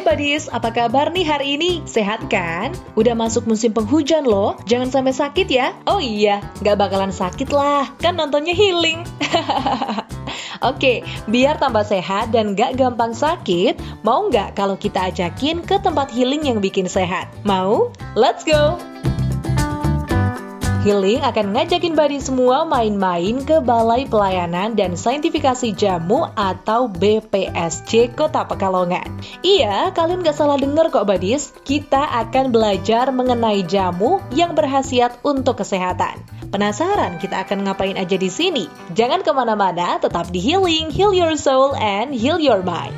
Buddies, apa kabar nih hari ini? Sehat kan? Udah masuk musim penghujan loh, jangan sampai sakit ya. Oh iya, nggak bakalan sakit lah, kan nontonnya healing. Oke, biar tambah sehat dan nggak gampang sakit, mau nggak kalau kita ajakin ke tempat healing yang bikin sehat? Mau? Let's go! Healing akan ngajakin buddy semua main-main ke Balai Pelayanan dan Saintifikasi Jamu atau BPSJ Kota Pekalongan. Iya, kalian gak salah dengar kok buddies, kita akan belajar mengenai jamu yang berkhasiat untuk kesehatan. Penasaran kita akan ngapain aja di sini? Jangan kemana-mana, tetap di Healing, Heal Your Soul and Heal Your Mind.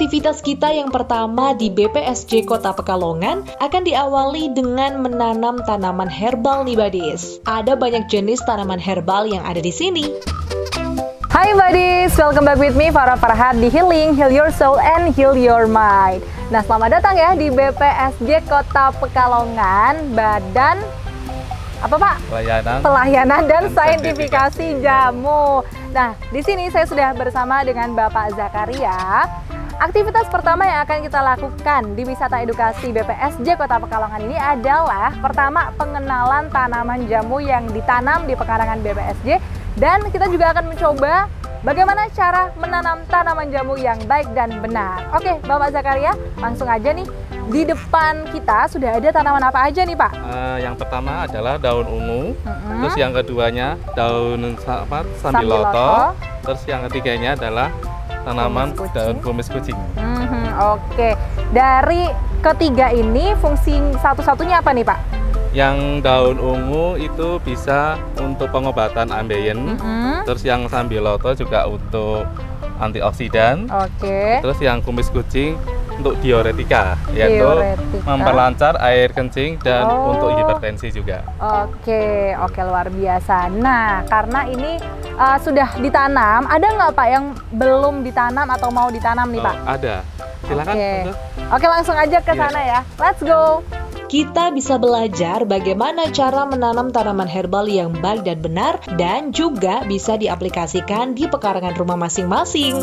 Aktivitas kita yang pertama di BPSJ Kota Pekalongan akan diawali dengan menanam tanaman herbal nih buddies. Ada banyak jenis tanaman herbal yang ada di sini. Hai buddies, welcome back with me Farah Farhat di Healing, Heal Your Soul and Heal Your Mind. Nah, selamat datang ya di BPSJ Kota Pekalongan, Badan apa Pak? Pelayanan dan Saintifikasi Jamu. Nah, di sini saya sudah bersama dengan Bapak Zakaria. Aktivitas pertama yang akan kita lakukan di wisata edukasi BPSJ Kota Pekalongan ini adalah pertama pengenalan tanaman jamu yang ditanam di pekarangan BPSJ, dan kita juga akan mencoba bagaimana cara menanam tanaman jamu yang baik dan benar. Oke, Bapak Zakaria, langsung aja nih. Di depan kita sudah ada tanaman apa aja nih Pak? Yang pertama adalah daun ungu, terus yang keduanya daun sambiloto, terus yang ketiganya adalah tanaman daun kumis kucing. Oke, dari ketiga ini fungsi satu-satunya apa nih Pak? Yang daun ungu itu bisa untuk pengobatan ambeien, terus yang sambiloto juga untuk antioksidan. Oke. Terus yang kumis kucing untuk diuretika, yaitu memperlancar air kencing dan untuk hipertensi juga. Oke, luar biasa. Nah, karena ini sudah ditanam, ada nggak Pak yang belum ditanam atau mau ditanam nih Pak? Ada, silakan. Oke, langsung aja ke sana ya. Let's go. Kita bisa belajar bagaimana cara menanam tanaman herbal yang baik dan benar, dan juga bisa diaplikasikan di pekarangan rumah masing-masing.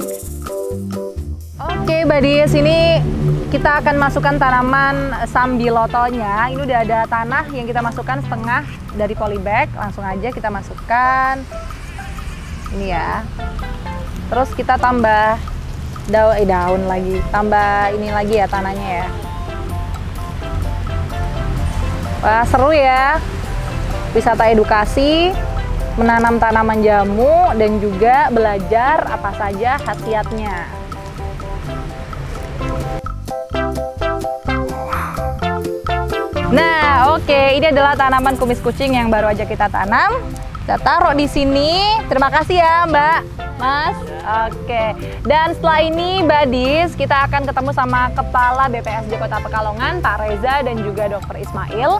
Oke, buddies, ini kita akan masukkan tanaman sambilotonya. Ini udah ada tanah yang kita masukkan setengah dari polybag. Langsung aja kita masukkan. Ini ya. Terus kita tambah daun lagi. Tambah ini lagi ya tanahnya ya. Wah, seru ya. Wisata edukasi, menanam tanaman jamu, dan juga belajar apa saja khasiatnya. Nah, oke, ini adalah tanaman kumis kucing yang baru aja kita tanam. Kita taruh di sini. Terima kasih ya, Mbak, Mas. Oke, dan setelah ini, buddies, kita akan ketemu sama Kepala BPSJ Kota Pekalongan, Pak Reza, dan juga Dr. Ismail.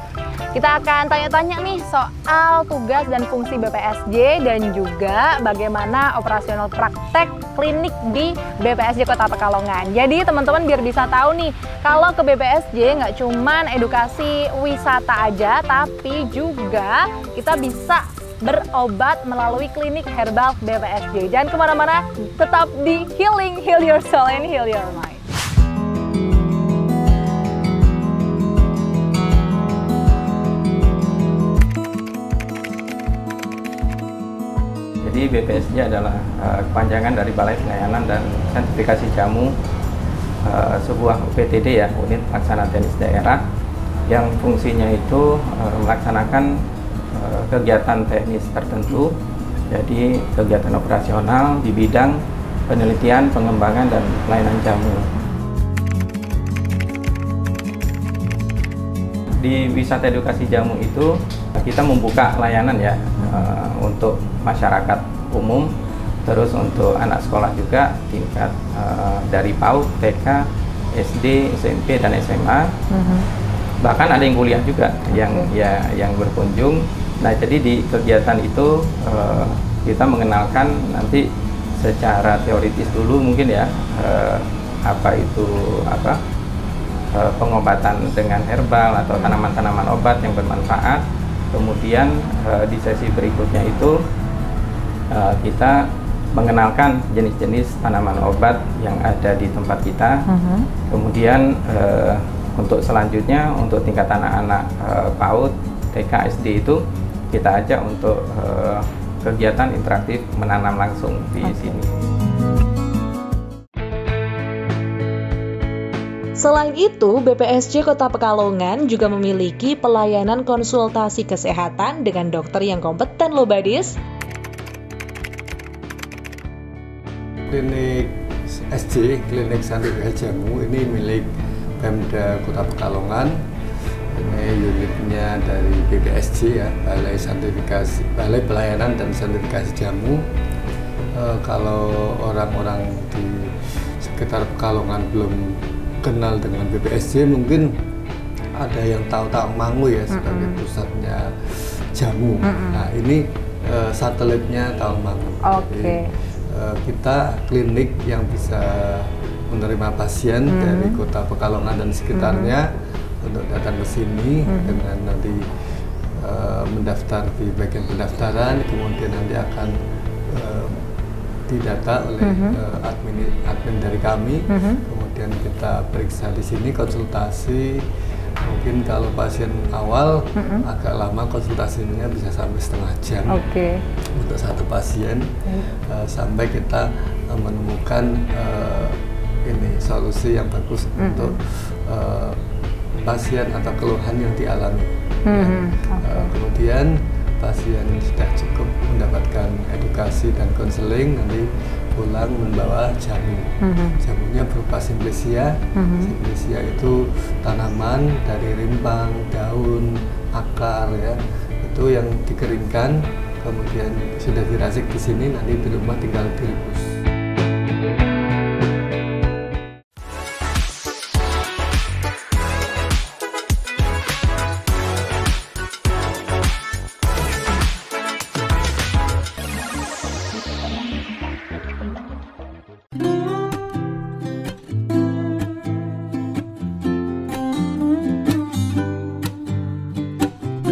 Kita akan tanya-tanya nih soal tugas dan fungsi BPSJ dan juga bagaimana operasional praktek klinik di BPSJ Kota Pekalongan. Jadi teman-teman biar bisa tahu nih, kalau ke BPSJ nggak cuman edukasi wisata aja, tapi juga kita bisa berobat melalui klinik herbal BPSJ. Jangan kemana-mana, tetap di Healing, Heal Your Soul and Heal Your Mind. Jadi BPSJ adalah kepanjangan dari Balai Pelayanan dan Saintifikasi Jamu, sebuah UPTD ya, unit pelaksana teknis daerah, yang fungsinya itu melaksanakan kegiatan teknis tertentu, jadi kegiatan operasional di bidang penelitian, pengembangan, dan pelayanan jamu. Di wisata edukasi jamu itu kita membuka layanan ya untuk masyarakat umum, terus untuk anak sekolah juga tingkat dari PAUD, TK, SD, SMP, dan SMA. Bahkan ada yang kuliah juga yang berkunjung. Nah, jadi di kegiatan itu kita mengenalkan nanti secara teoritis dulu mungkin ya pengobatan dengan herbal atau tanaman-tanaman obat yang bermanfaat. Kemudian di sesi berikutnya itu kita mengenalkan jenis-jenis tanaman obat yang ada di tempat kita. Kemudian untuk selanjutnya untuk tingkat anak-anak PAUD, TK, SD itu kita ajak untuk kegiatan interaktif menanam langsung di sini. Selain itu, BPSJ Kota Pekalongan juga memiliki pelayanan konsultasi kesehatan dengan dokter yang kompeten loh, Badis. Klinik SJ, Klinik Saintifika Jamu, ini milik Pemda Kota Pekalongan. Ini unitnya dari BPSJ ya, Balai Pelayanan dan Saintifikasi Jamu. Kalau orang-orang di sekitar Pekalongan belum kenal dengan BPSJ, mungkin ada yang tahu Tawangmangu ya sebagai pusatnya jamu. Nah, ini satelitnya Tawangmangu. Jadi, kita klinik yang bisa menerima pasien dari Kota Pekalongan dan sekitarnya untuk datang ke sini dengan nanti mendaftar di bagian pendaftaran, kemudian nanti akan didata oleh admin dari kami. Kemudian kita periksa di sini, konsultasi. Mungkin kalau pasien awal agak lama, konsultasinya bisa sampai setengah jam untuk satu pasien, sampai kita menemukan ini solusi yang bagus untuk pasien atau keluhan yang dialami. Kemudian pasien sudah cukup mendapatkan edukasi dan konseling, nanti pulang membawa jamu. Jamunya berupa Simplesia. Simplesia itu tanaman dari rimpang, daun, akar ya. Itu yang dikeringkan, kemudian sudah diracik di sini, nanti di rumah tinggal direbus.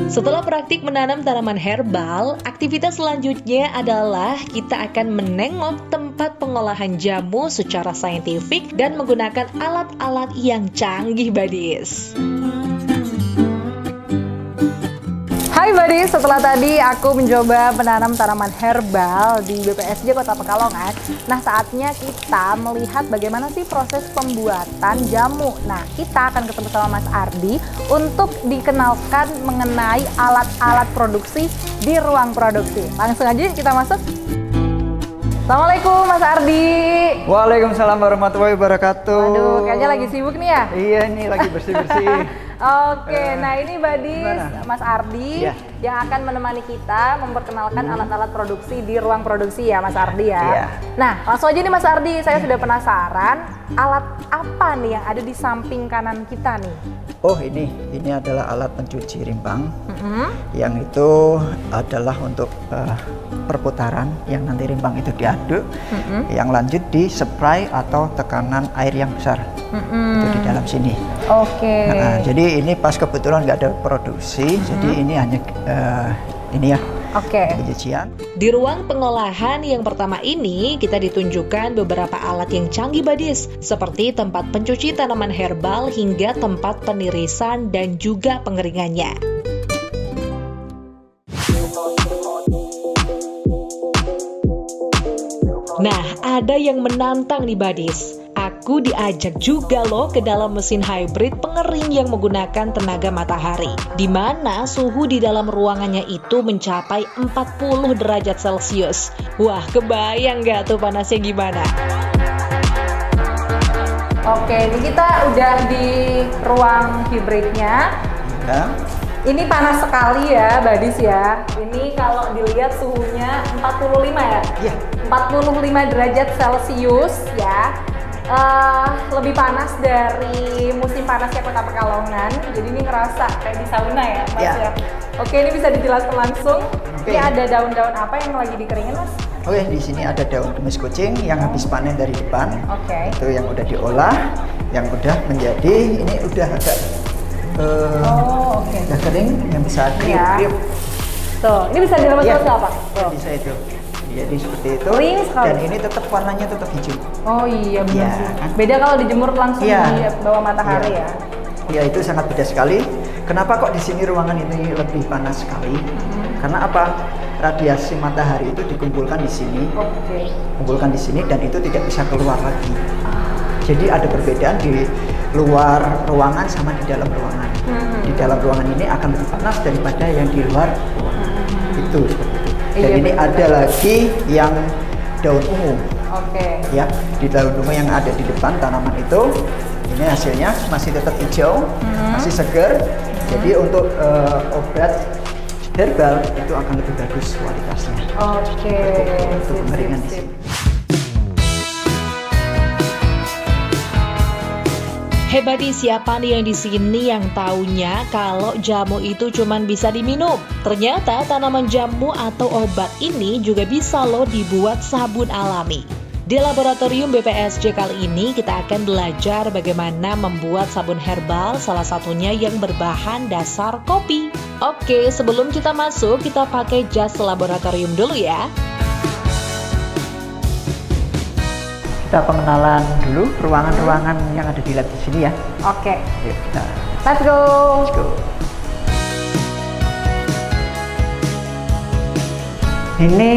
Setelah praktik menanam tanaman herbal, aktivitas selanjutnya adalah kita akan menengok tempat pengolahan jamu secara saintifik dan menggunakan alat-alat yang canggih, Badis. Hai Badis, setelah tadi aku mencoba menanam tanaman herbal di BPSJ Kota Pekalongan. Nah, saatnya kita melihat bagaimana sih proses pembuatan jamu. Nah, kita akan ketemu sama Mas Ardi untuk dikenalkan mengenai alat-alat produksi di ruang produksi. Langsung aja kita masuk. Assalamualaikum Mas Ardi. Waalaikumsalam warahmatullahi wabarakatuh. Waduh, kayaknya lagi sibuk nih ya? Iya, ini lagi bersih-bersih. Oke, nah ini Badis, Mas Ardi yang akan menemani kita memperkenalkan alat-alat produksi di ruang produksi ya Mas Ardi ya. Nah, langsung aja nih Mas Ardi, saya sudah penasaran alat apa nih yang ada di samping kanan kita nih? Oh, ini adalah alat pencuci rimpang yang itu adalah untuk perputaran yang nanti rimpang itu diaduk, yang lanjut di spray atau tekanan air yang besar itu di dalam sini. Oke. Nah, jadi ini pas kebetulan nggak ada produksi, jadi ini hanya ini ya. Pencucian. Di ruang pengolahan yang pertama ini, kita ditunjukkan beberapa alat yang canggih Badis, seperti tempat pencuci tanaman herbal hingga tempat penirisan dan juga pengeringannya. Nah, ada yang menantang nih Badis. Aku diajak juga loh ke dalam mesin hybrid pengering yang menggunakan tenaga matahari, di mana suhu di dalam ruangannya itu mencapai 40 derajat Celcius. Wah, kebayang gak tuh panasnya gimana? Oke, ini kita udah di ruang hybridnya. Ini panas sekali ya, Badis ya. Ini kalau dilihat suhunya 45 ya? Iya. 45 derajat Celcius ya. Lebih panas dari musim panasnya Kota Pekalongan. Jadi ini ngerasa kayak di sauna ya, Mas ya. Oke, ini bisa dijelaskan langsung. Ini ada daun-daun apa yang lagi dikeringin, Mas? Oke, di sini ada daun kumis kucing yang habis panen dari depan. Itu yang udah diolah, yang udah menjadi ini udah agak udah kering, yang bisa kriuk-kriuk. Tuh, ini bisa dilepas-lepas nggak Pak? Bisa itu. Jadi seperti itu. Kering sekali. Dan ini tetap warnanya tetap hijau. Oh iya benar Ya, sih. kan? Beda kalau dijemur langsung Iya. di bawah matahari Iya. ya. Ya itu sangat beda sekali. Kenapa kok di sini ruangan ini lebih panas sekali? Karena apa? Radiasi matahari itu dikumpulkan di sini, Oke. kumpulkan di sini dan itu tidak bisa keluar lagi. Jadi ada perbedaan di luar ruangan sama di dalam ruangan. Di dalam ruangan ini akan lebih panas daripada yang di luar ruangan. Itu seperti itu. Dan Iya, ini betul. ada lagi yang daun ungu. Oke. Ya, di daun ungu yang ada di depan tanaman itu, ini hasilnya masih tetap hijau, masih segar. Jadi untuk obat herbal itu akan lebih bagus kualitasnya. Oke. Untuk Sip, pengeringan sip, di sip. sini. Hebati siapa nih yang di sini yang taunya kalau jamu itu cuman bisa diminum. Ternyata tanaman jamu atau obat ini juga bisa loh dibuat sabun alami. Di laboratorium BPSJ kali ini kita akan belajar bagaimana membuat sabun herbal, salah satunya yang berbahan dasar kopi. Oke, sebelum kita masuk kita pakai jas laboratorium dulu ya. Kita pengenalan dulu ruangan-ruangan yang ada di lab di sini ya. Oke. Yuk, kita Let's go. let's go. Ini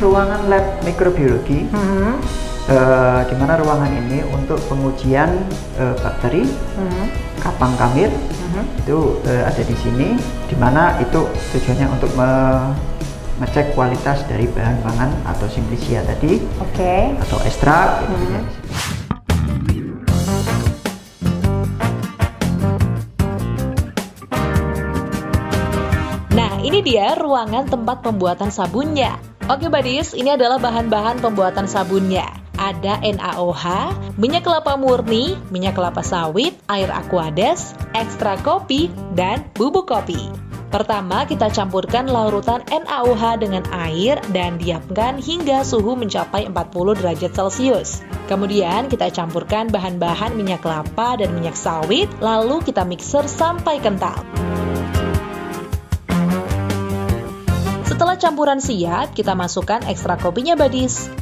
ruangan lab mikrobiologi. Di mana ruangan ini untuk pengujian bakteri, kapang kamir itu ada di sini. Di mana itu tujuannya untuk ngecek kualitas dari bahan pangan atau simplicia tadi. Oke. Atau ekstrak gitu ya. Nah, ini dia ruangan tempat pembuatan sabunnya. Oke, Badis, ini adalah bahan-bahan pembuatan sabunnya. Ada NaOH, minyak kelapa murni, minyak kelapa sawit, air aquades, ekstra kopi, dan bubuk kopi. Pertama, kita campurkan larutan NaOH dengan air dan diamkan hingga suhu mencapai 40 derajat Celcius. Kemudian kita campurkan bahan-bahan minyak kelapa dan minyak sawit, lalu kita mixer sampai kental. Setelah campuran siap, kita masukkan ekstra kopinya, Badis.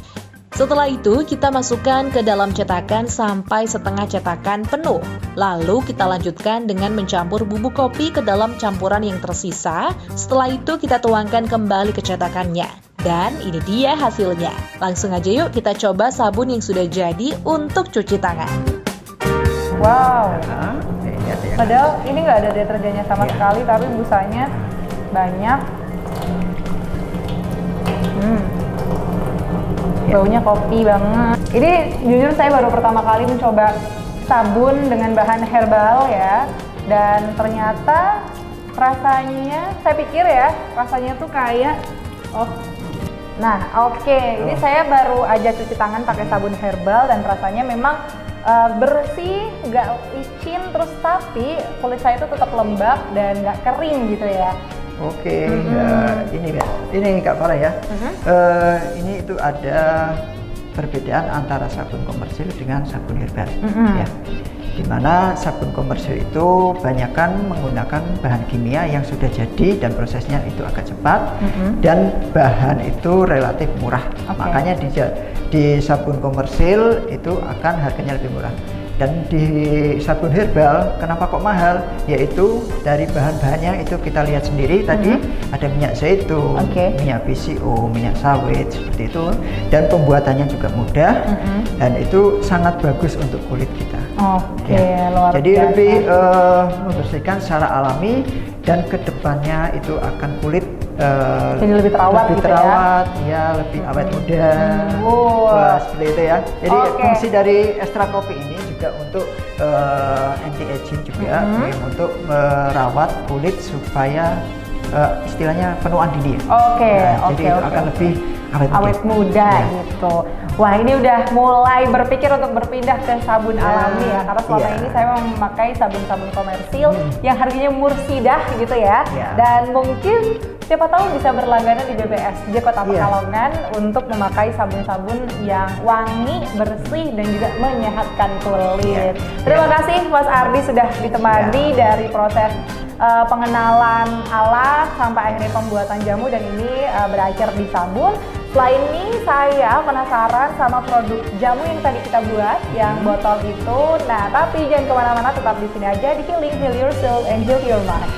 Setelah itu, kita masukkan ke dalam cetakan sampai setengah cetakan penuh. Lalu kita lanjutkan dengan mencampur bubuk kopi ke dalam campuran yang tersisa. Setelah itu kita tuangkan kembali ke cetakannya. Dan ini dia hasilnya. Langsung aja yuk kita coba sabun yang sudah jadi untuk cuci tangan. Wow. Nah, ini ada yang Padahal ini nggak ada deterjennya sama Iya. sekali, tapi busanya banyak. Baunya kopi banget. Ini jujur saya baru pertama kali mencoba sabun dengan bahan herbal ya. Dan ternyata rasanya, saya pikir ya, rasanya tuh kayak Ini saya baru aja cuci tangan pakai sabun herbal dan rasanya memang bersih, nggak licin, terus tapi kulit saya itu tetap lembab dan nggak kering gitu ya. Oke, ini Kak Farah ya. Ini itu ada perbedaan antara sabun komersil dengan sabun herbal. Ya, dimana sabun komersil itu banyakkan menggunakan bahan kimia yang sudah jadi dan prosesnya itu agak cepat dan bahan itu relatif murah. Makanya di sabun komersil itu akan harganya lebih murah. Dan di sabun herbal, kenapa kok mahal? Yaitu dari bahan-bahannya itu kita lihat sendiri tadi ada minyak zaitun, minyak PCO, minyak sawit seperti itu, dan pembuatannya juga mudah dan itu sangat bagus untuk kulit kita. Luar Jadi biasa. lebih membersihkan secara alami dan kedepannya itu akan kulit jadi lebih terawat gitu ya, lebih awet muda. Wah, seperti itu ya. Jadi fungsi dari ekstra kopi ini juga untuk anti aging juga, untuk merawat kulit supaya istilahnya penuaan dini. Jadi itu akan lebih awet muda gitu. Wah, ini udah mulai berpikir untuk berpindah ke sabun alami ya, karena selama ini saya memakai sabun-sabun komersil yang harganya mursidah gitu ya. Dan mungkin siapa tahu bisa berlangganan di BPSJ Kota Pekalongan untuk memakai sabun-sabun yang wangi, bersih dan juga menyehatkan kulit. Terima kasih Mas Ardi sudah ditemani dari proses pengenalan alat sampai akhirnya pembuatan jamu dan ini berakhir di sabun. Setelah ini saya penasaran sama produk jamu yang tadi kita buat, yang botol itu. Nah, tapi jangan kemana-mana, tetap di sini aja di Healing, Heal Your Soul, and Heal Your Mind.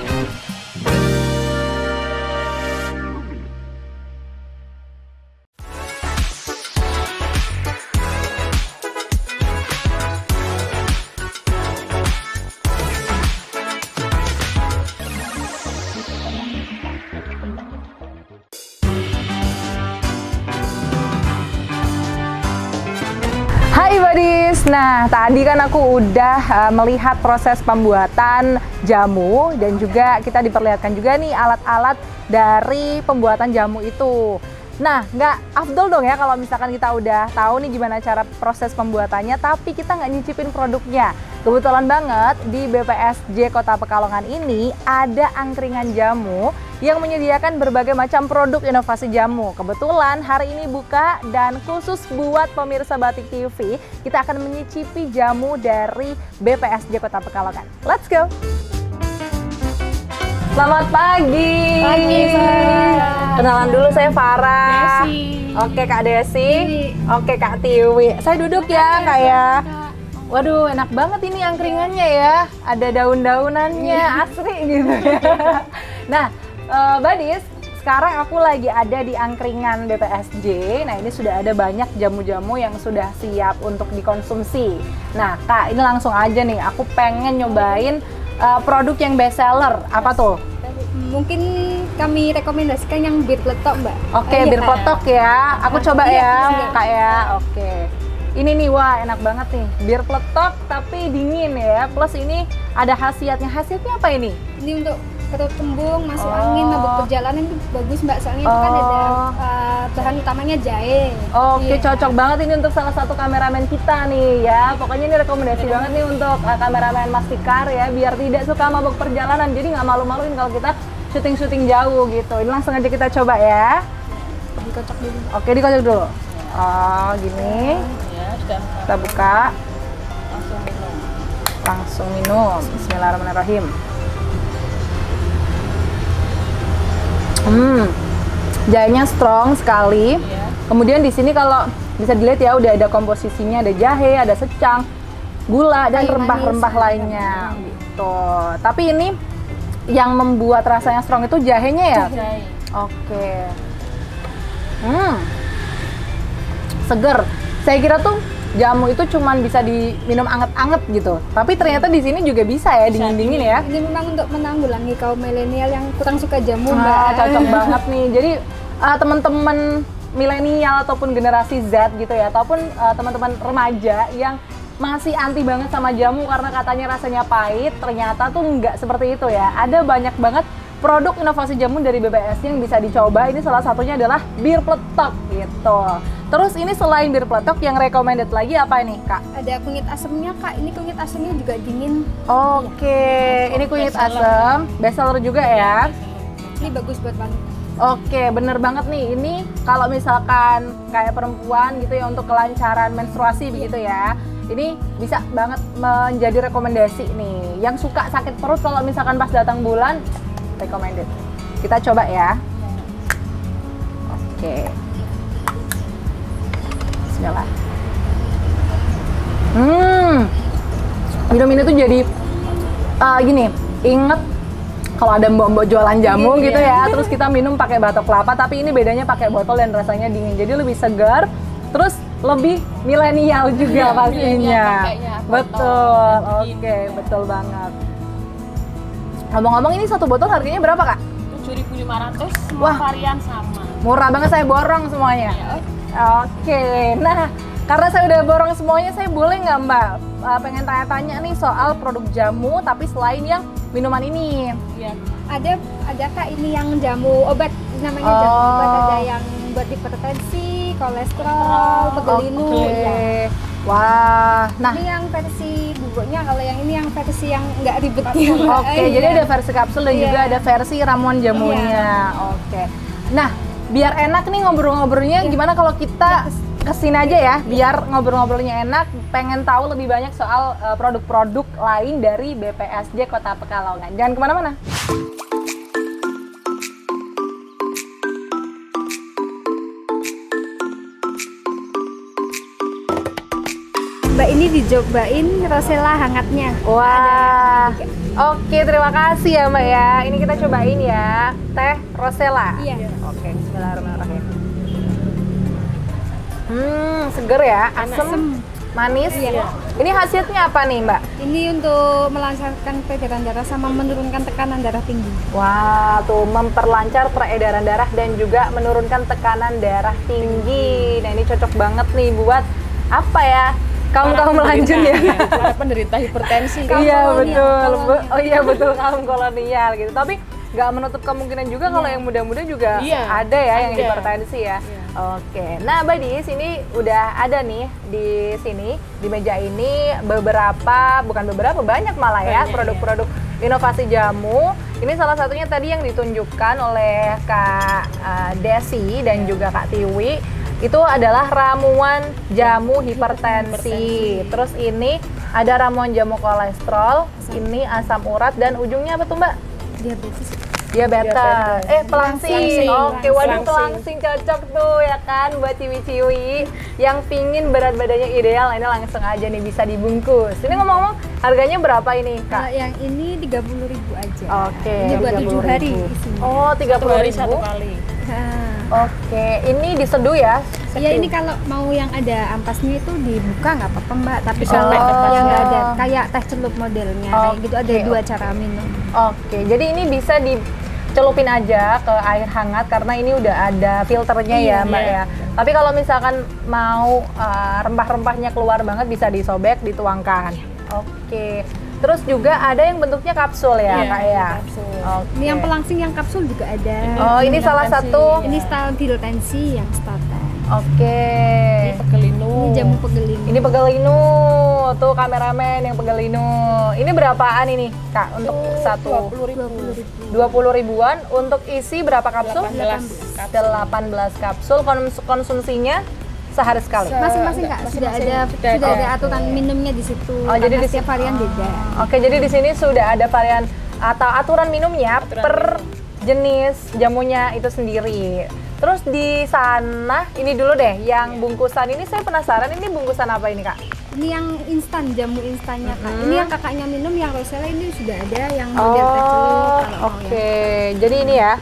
Hai Buddies, nah tadi kan aku udah melihat proses pembuatan jamu dan juga kita diperlihatkan juga nih alat-alat dari pembuatan jamu itu. Nah, nggak afdol dong ya kalau misalkan kita udah tahu nih gimana cara proses pembuatannya, tapi kita nggak nyicipin produknya. Kebetulan banget di BPSJ Kota Pekalongan ini ada angkringan jamu yang menyediakan berbagai macam produk inovasi jamu. Kebetulan hari ini buka dan khusus buat pemirsa Batik TV, kita akan menyicipi jamu dari BPSJ Kota Pekalongan. Let's go! Selamat pagi. Pagi, Farah. Kenalan dulu, saya Farah. Desi. Oke, Kak Desi. Oke, Kak Tiwi. Saya duduk ya, Kak ya. Waduh, enak banget ini angkringannya ya. Ada daun-daunannya, asri gitu ya. Nah, Buddies, sekarang aku lagi ada di angkringan BPSJ. Nah, ini sudah ada banyak jamu-jamu yang sudah siap untuk dikonsumsi. Nah, Kak, ini langsung aja nih. Aku pengen nyobain produk yang best seller. Apa tuh? Mungkin kami rekomendasikan yang bir peletok, Mbak. Oke, bir peletok ya. Aku coba ya, Kak ya. Oke. Ini nih, wah enak banget nih. Bir peletok tapi dingin ya. Plus ini ada khasiatnya. Khasiatnya apa ini? Ini untuk perut kembung, masuk angin, mabuk perjalanan itu bagus, Mbak. Soalnya itu kan ada bahan utamanya jahe. Oke, Iya. cocok banget ini untuk salah satu kameramen kita nih ya. Pokoknya ini rekomendasi banget nih untuk kameramen Mas Tikar ya, biar tidak suka mabuk perjalanan. Jadi nggak malu-maluin kalau kita syuting-syuting jauh gitu. Ini langsung aja kita coba ya. Dikocok dulu. Oke, dikocok dulu. Oh, gini. Kita buka. Langsung minum. Bismillahirrahmanirrahim. Jahenya strong sekali. Kemudian di sini kalau bisa dilihat ya udah ada komposisinya, ada jahe, ada secang, gula dan rempah-rempah lainnya gitu. Tapi ini yang membuat rasanya strong itu jahenya ya? Jahe. Oke. Seger. Saya kira tuh jamu itu cuman bisa diminum anget-anget gitu. Tapi ternyata di sini juga bisa ya, dingin-dingin ya. Ini memang untuk menanggulangi kaum milenial yang kurang suka jamu, Mbak. Nah, cocok banget nih. Jadi teman-teman milenial ataupun generasi Z gitu ya, ataupun teman-teman remaja yang masih anti banget sama jamu karena katanya rasanya pahit, ternyata tuh nggak seperti itu ya. Ada banyak banget produk inovasi jamu dari BPS yang bisa dicoba. Ini salah satunya adalah bir peletok gitu. Terus ini selain bir peletok yang recommended lagi apa ini, Kak? Ada kunyit asemnya, Kak. Ini kunyit asemnya juga dingin. Oke, ini kunyit asam, best seller juga ya. Ini bagus buat wanita. Oke, bener banget nih. Ini kalau misalkan kayak perempuan gitu ya untuk kelancaran menstruasi begitu ya. Ini bisa banget menjadi rekomendasi nih. Yang suka sakit perut kalau misalkan pas datang bulan, recommended. Kita coba ya. Oke. Bismillah. Minum ini tuh jadi gini, inget kalau ada mbok-mbok jualan jamu gitu ya, terus kita minum pakai batok kelapa, tapi ini bedanya pakai botol dan rasanya dingin, jadi lebih segar, terus lebih milenial juga pastinya. Betul, oke, betul banget. Ngomong-ngomong ini satu botol harganya berapa, Kak? 7.500, semua Wah. varian sama. Murah banget, saya borong semuanya. Oke, nah karena saya udah borong semuanya, saya boleh nggak Mbak pengen tanya-tanya nih soal produk jamu, tapi selain yang minuman ini. Iya. Ada Kak ini yang jamu obat, namanya jamu obat, ada yang buat hipertensi, kolesterol, pegelinu. Ya. Wah, nah Ini yang versi bubuknya, kalau yang ini yang versi yang nggak ribet. oke, jadi ada versi kapsul dan juga ada versi ramuan jamunya. Oke, nah biar enak nih ngobrol-ngobrolnya, gimana kalau kita kesini aja ya, biar ngobrol-ngobrolnya enak, pengen tahu lebih banyak soal produk-produk lain dari BPSJ Kota Pekalongan. Jangan kemana-mana. Mbak ini dicobain rosella hangatnya. Wah. Oke, terima kasih ya Mbak ya. Ini kita cobain ya, teh rosella. Iya. Oke, bismillahirrahmanirrahim. Seger ya, asem, manis. Iya. Ini khasiatnya apa nih Mbak? Ini untuk melancarkan peredaran darah sama menurunkan tekanan darah tinggi. Wah, tuh memperlancar peredaran darah dan juga menurunkan tekanan darah tinggi. Nah, ini cocok banget nih buat apa ya? Kaum lanjut ya. Para penderita hipertensi. Iya betul. kolonial. Oh iya betul, kaum kolonial gitu. Tapi nggak menutup kemungkinan juga kalau yang muda-muda juga ada ya yang hipertensi ya. Oke. Nah, Badis ini udah ada nih di sini di meja ini banyak malah ya produk-produk inovasi jamu. Ini salah satunya tadi yang ditunjukkan oleh Kak Desi dan juga Kak Tiwi. Itu adalah ramuan jamu hipertensi. Terus ini ada ramuan jamu kolesterol, ini asam urat dan ujungnya apa tuh Mbak? Diabetes. Pelangsing. Oke, waduh pelangsing cocok tuh ya kan buat ciwi-ciwi yang pingin berat badannya ideal. Ini langsung aja nih bisa dibungkus. Ini ngomong-ngomong harganya berapa ini Kak? Yang ini 30.000 aja. Oke. Ini buat 7 hari isinya. Oh, 30.000 hari 1 kali. Oke, ini diseduh ya? Iya, ini kalau mau yang ada ampasnya itu dibuka nggak apa-apa Mbak. Tapi kalau yang nggak ada kayak teh celup modelnya kayak gitu ada 2 cara minum. Oke, jadi ini bisa dicelupin aja ke air hangat karena ini udah ada filternya ya Mbak ya. Tapi kalau misalkan mau rempah-rempahnya keluar banget bisa disobek, dituangkan. Oke. Terus juga ada yang bentuknya kapsul ya Kak ya. Ini yang pelangsing yang kapsul juga ada. Oh, ini salah satu. Ini stabil tensi yang starter. Oke. Ini pegelinu. Ini jamu pegelinu. Ini pegelinu. Tuh kameramen yang pegelinu. Ini berapaan ini Kak untuk satu? 20 ribuan. Untuk isi berapa kapsul? 18 kapsul. Konsumsinya sehari sekali. Masing-masing Kak sudah ada aturan minumnya di situ. Oh, jadi di setiap varian beda. Oke, jadi di sini sudah ada varian atau aturan minumnya per jenis jamunya itu sendiri. Terus di sana ini dulu deh, yang bungkusan ini saya penasaran ini bungkusan apa ini Kak? Ini yang instan, jamu instannya Kak. Ini yang kakaknya minum yang rosella ini sudah ada yang model teh celup. Oke, jadi ini ya.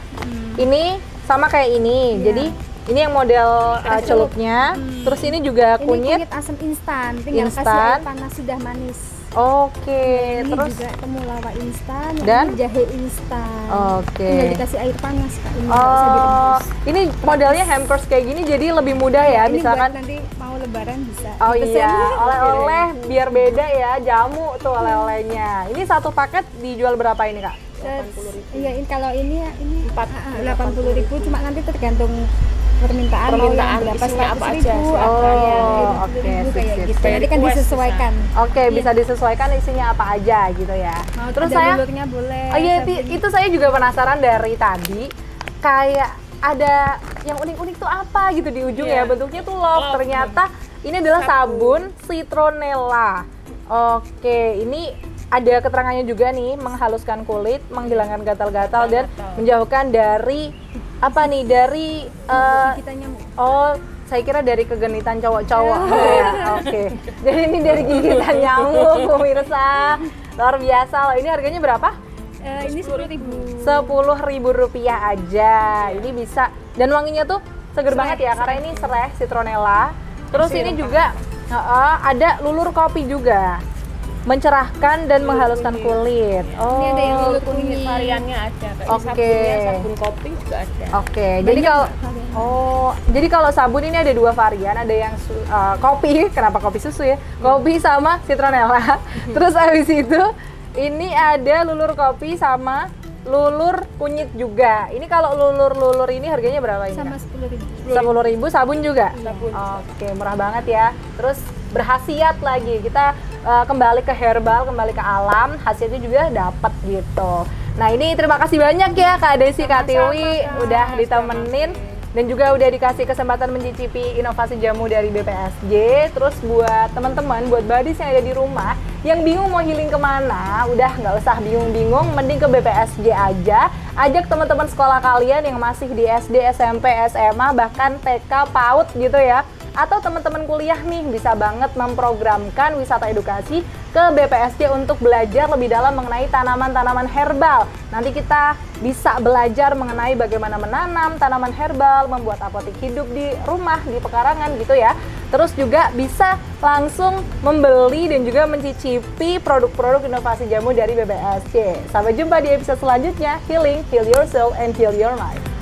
Ini sama kayak ini. Jadi ini yang model celupnya. Terus ini juga kunyit. Ini kunyit asam instan, tinggal kasih air panas sudah manis. Oke, Ini terus juga temulawak instan, dan ini jahe instan. Oke. Tinggal dikasih air panas Kak. Ini nggak usah direbus. Ini modelnya hampers kayak gini jadi lebih mudah ya, Ini misalkan buat nanti mau lebaran bisa. Oh dipesan. iya, oleh-oleh biar beda ya, jamu tuh oleh-olehnya. Ini satu paket dijual berapa ini Kak? 80.000. Iya, kalau ini 80.000, cuma nanti tergantung permintaan berapa, isinya apa 100.000 aja. Oke, kayak sip, gitu. sip. Nanti kan disesuaikan. Oke, bisa disesuaikan isinya apa aja gitu ya. Mau Terus ada saya dulurnya boleh. Oh iya, itu saya juga penasaran dari tadi. Kayak ada yang unik-unik tuh apa gitu di ujung ya, bentuknya tuh love. Ternyata ini adalah sabun citronella. Oke, ini ada keterangannya juga nih, menghaluskan kulit, menghilangkan gatal-gatal dan menjauhkan dari apa nih, dari saya kira dari kegenitan cowok-cowok gitu ya. Oke. Jadi ini dari gigitan nyamuk pemirsa. Luar biasa loh. Ini harganya berapa? Ini 10.000. 10.000 rupiah aja. Ini bisa, dan wanginya tuh seger banget ya karena ini serai citronella. Terus ini juga ada lulur kopi juga. Mencerahkan dan menghaluskan kulit. Oh, ini ada yang lulur kunyit. Variannya ada. Oke. Sabun kopi juga ada. Oke. Jadi kalau jadi kalau sabun ini ada 2 varian, ada yang kopi, kenapa kopi susu ya? Kopi sama citronella. Terus habis itu ini ada lulur kopi sama lulur kunyit juga. Ini kalau lulur ini harganya berapa ini? Sama 10.000. 10.000, sabun juga? Sabun. Oke, murah banget ya. Terus berkhasiat lagi. Kita kembali ke herbal, kembali ke alam, hasilnya juga dapat gitu. Nah, ini terima kasih banyak ya Kak Desi, Kak Tiwi udah ditemenin dan juga udah dikasih kesempatan mencicipi inovasi jamu dari BPSJ. Terus buat teman-teman, buat badis yang ada di rumah yang bingung mau healing kemana, udah nggak usah bingung-bingung, mending ke BPSJ aja. Ajak teman-teman sekolah kalian yang masih di SD, SMP, SMA, bahkan TK, PAUD gitu ya, atau teman-teman kuliah nih bisa banget memprogramkan wisata edukasi ke BPSJ untuk belajar lebih dalam mengenai tanaman-tanaman herbal. Nanti kita bisa belajar mengenai bagaimana menanam tanaman herbal, membuat apotek hidup di rumah, di pekarangan gitu ya. Terus juga bisa langsung membeli dan juga mencicipi produk-produk inovasi jamu dari BPSJ. Sampai jumpa di episode selanjutnya. Healing, heal yourself, and heal your mind.